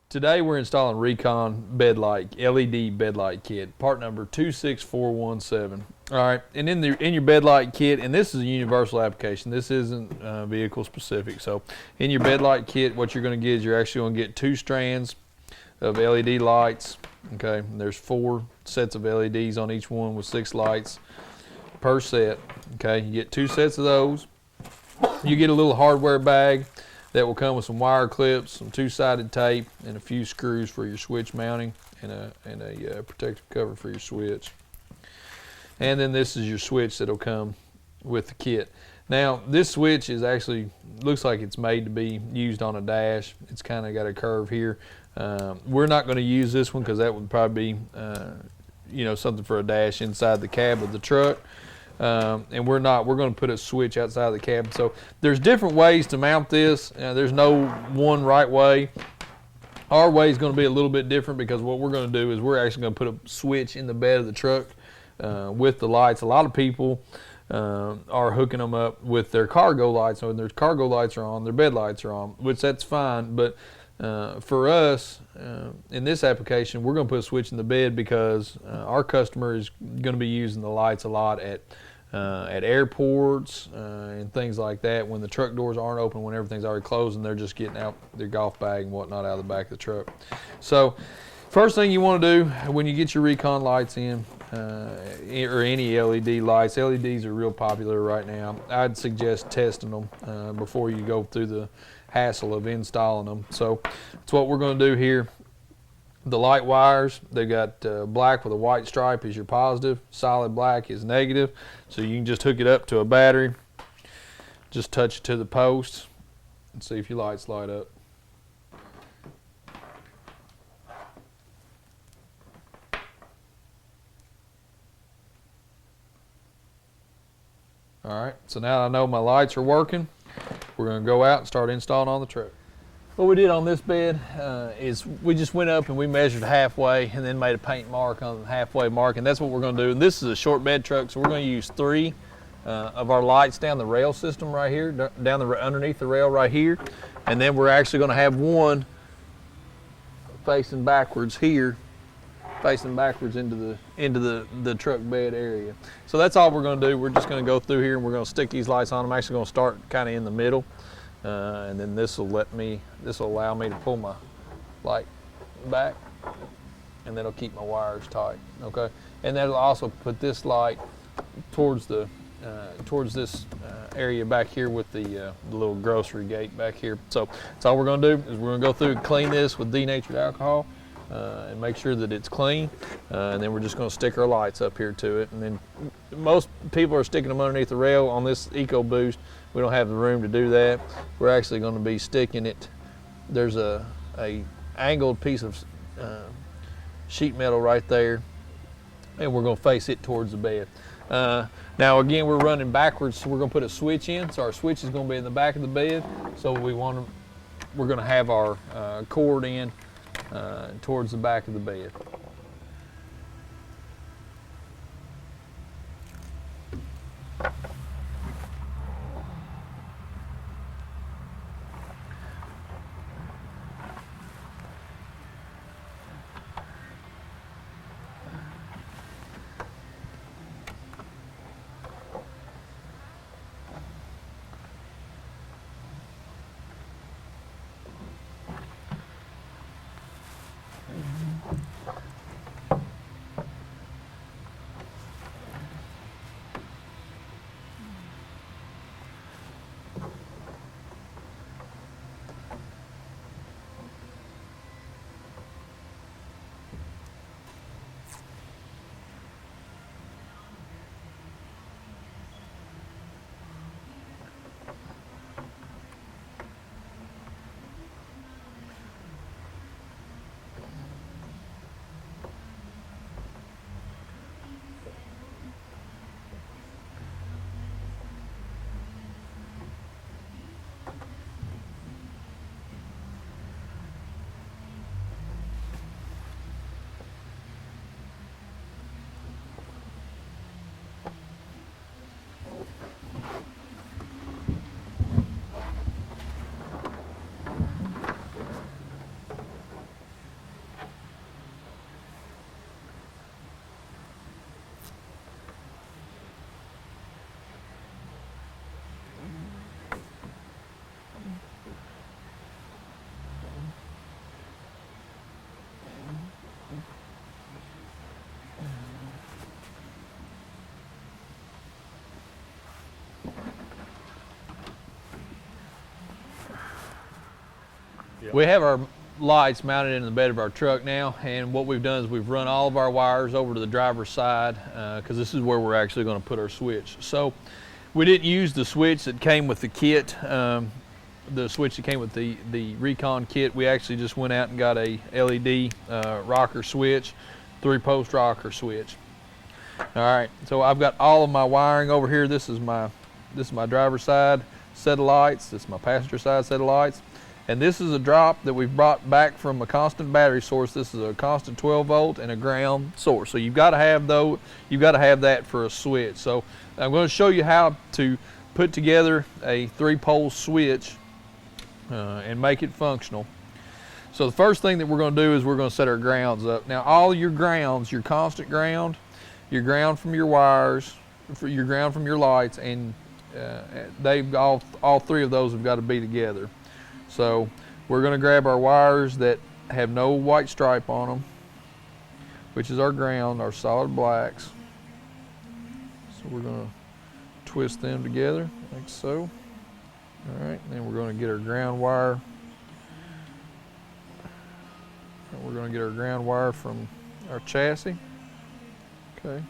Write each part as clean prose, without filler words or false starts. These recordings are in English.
Today we're installing RECON Bed Light LED Bed Light Kit, part number 26417. All right, and in your Bed Light Kit, and this is a universal application. This isn't vehicle specific. So in your Bed Light Kit, what you're going to get is you're actually going to get 2 strands of LED lights. Okay, and there's 4 sets of LEDs on each one with 6 lights per set. Okay, you get 2 sets of those. You get a little hardware bag that will come with some wire clips, some 2-sided tape, and a few screws for your switch mounting, and a protective cover for your switch. And then this is your switch that'll come with the kit. Now this switch is actually, looks like it's made to be used on a dash. It's kind of got a curve here. We're not going to use this one because that would probably be something for a dash inside the cab of the truck. And we're going to put a switch outside the cabin. So there's different ways to mount this. There's no one right way. Our way is going to be a little bit different because what we're going to do is we're actually going to put a switch in the bed of the truck with the lights. A lot of people are hooking them up with their cargo lights. So when their cargo lights are on, their bed lights are on, which that's fine. But for us, in this application, we're going to put a switch in the bed because our customer is going to be using the lights a lot at airports and things like that. When the truck doors aren't open, when everything's already closed, and they're just getting out their golf bag and whatnot out of the back of the truck. So first thing you want to do when you get your RECON lights in, or any LED lights, LEDs are real popular right now. I'd suggest testing them before you go through the hassle of installing them. So that's what we're going to do here. The light wires, they've got black with a white stripe is your positive, solid black is negative. So you can just hook it up to a battery, just touch it to the post, and see if your lights light up. All right, so now I know my lights are working. We're going to go out and start installing on the truck. What we did on this bed is we just went up and we measured halfway and then made a paint mark on the halfway mark, and that's what we're going to do. And this is a short bed truck, so we're going to use 3 of our lights down the rail system right here, down underneath the rail right here, and then we're actually going to have one facing backwards here, facing backwards into the truck bed area. So that's all we're going to do. We're just going to go through here and we're going to stick these lights on. I'm actually going to start kind of in the middle, and then this will allow me to pull my light back, and that'll keep my wires tight. Okay, and that'll also put this light towards this area back here with the little grocery gate back here. So that's all we're going to do is we're going to go through and clean this with denatured alcohol. And make sure that it's clean, and then we're just going to stick our lights up here to it. And then most people are sticking them underneath the rail. On this EcoBoost, we don't have the room to do that. We're actually going to be sticking it. There's a angled piece of sheet metal right there, and we're going to face it towards the bed. Now again, we're running backwards, so we're going to put a switch in. So our switch is going to be in the back of the bed. So we're going to have our cord in towards the back of the bed. Yep. We have our lights mounted in the bed of our truck now, and what we've done is we've run all of our wires over to the driver's side because this is where we're actually going to put our switch. So we didn't use the switch that came with the kit, the switch that came with the RECON kit. We actually just went out and got a LED rocker switch, 3-post rocker switch. All right, so I've got all of my wiring over here. This is my driver's side set of lights. This is my passenger side set of lights. And this is a drop that we've brought back from a constant battery source. This is a constant 12 volt and a ground source. So you've got to have that for a switch. So I'm going to show you how to put together a 3-pole switch and make it functional. So the first thing that we're going to do is we're going to set our grounds up. Now all your grounds, your constant ground, your ground from your wires, your ground from your lights, and they've all 3 of those have got to be together. So we're going to grab our wires that have no white stripe on them, which is our ground, our solid blacks. So we're going to twist them together like so. All right, then we're going to get our ground wire. And we're going to get our ground wire from our chassis. Okay.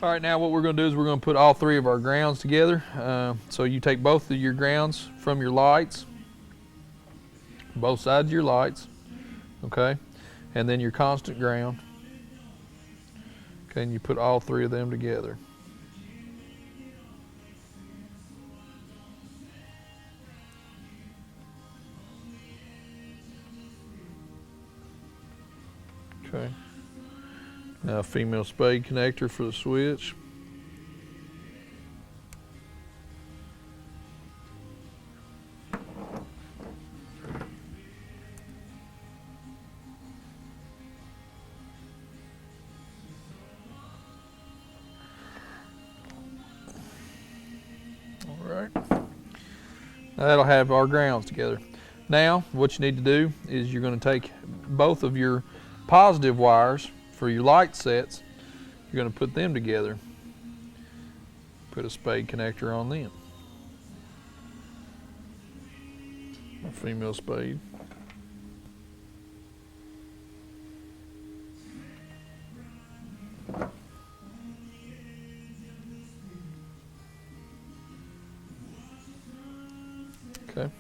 All right, now what we're going to do is we're going to put all 3 of our grounds together. So you take both of your grounds from your lights, both sides of your lights, okay, and then your constant ground. Okay, and you put all 3 of them together. Okay. Now a female spade connector for the switch. All right. Now that'll have our grounds together. Now what you need to do is you're going to take both of your positive wires for your light sets, you're going to put them together. Put a spade connector on them. A female spade. Okay.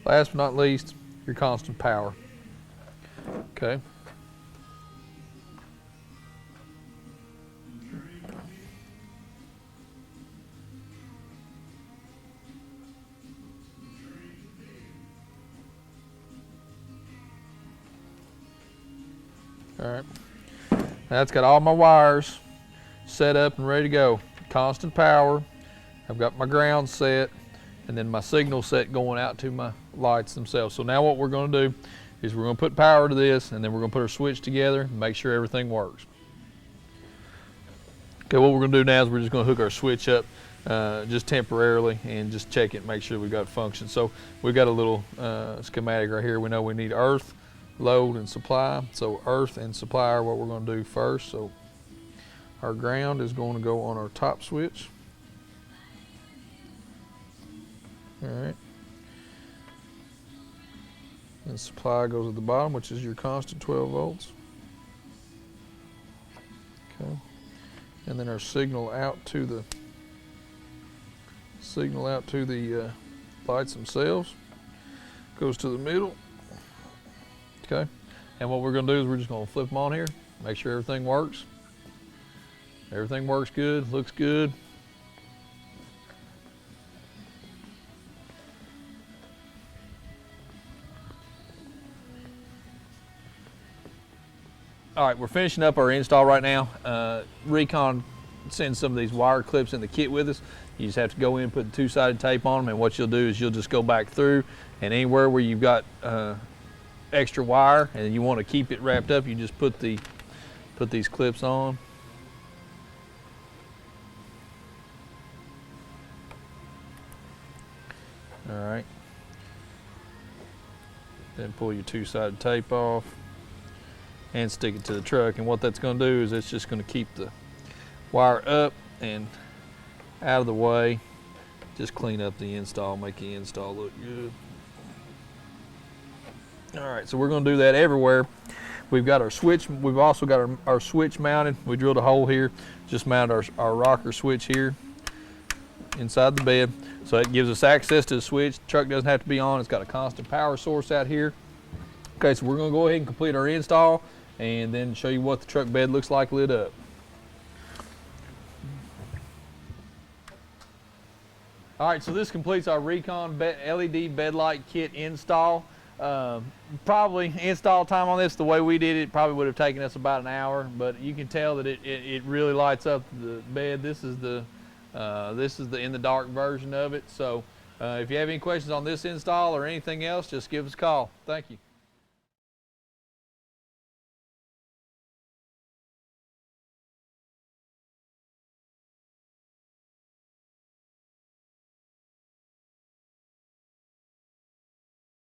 Last but not least, your constant power. Okay. All right, that's got all my wires set up and ready to go. Constant power, I've got my ground set, and then my signal set going out to my lights themselves. So now what we're going to do is we're going to put power to this, and then we're going to put our switch together and make sure everything works. Okay, what we're going to do now is we're just going to hook our switch up just temporarily and just check it and make sure we've got function. So we've got a little schematic right here. We know we need earth, load, and supply. So earth and supply are what we're going to do first. So our ground is going to go on our top switch. All right. And supply goes at the bottom, which is your constant 12 volts. Okay. And then our signal out to the lights themselves goes to the middle. Okay. And what we're going to do is we're just going to flip them on here, make sure everything works. Everything works good, looks good. All right, we're finishing up our install right now. RECON sends some of these wire clips in the kit with us. You just have to go in and put the 2-sided tape on them, and what you'll do is you'll just go back through, and anywhere where you've got extra wire and you want to keep it wrapped up, you just put these clips on. All right. Then pull your 2-sided tape off and stick it to the truck, and what that's going to do is it's just going to keep the wire up and out of the way. Just clean up the install, make the install look good. All right, so we're going to do that everywhere. We've got our switch. We've also got our switch mounted. We drilled a hole here, just mounted our rocker switch here inside the bed. So it gives us access to the switch. The truck doesn't have to be on. It's got a constant power source out here. Okay, so we're going to go ahead and complete our install and then show you what the truck bed looks like lit up. All right, so this completes our RECON LED Bed Light Kit install. Probably install time on this, the way we did it, probably would have taken us about an hour, but you can tell that it really lights up the bed. This is the in the dark version of it. So if you have any questions on this install or anything else, just give us a call. Thank you.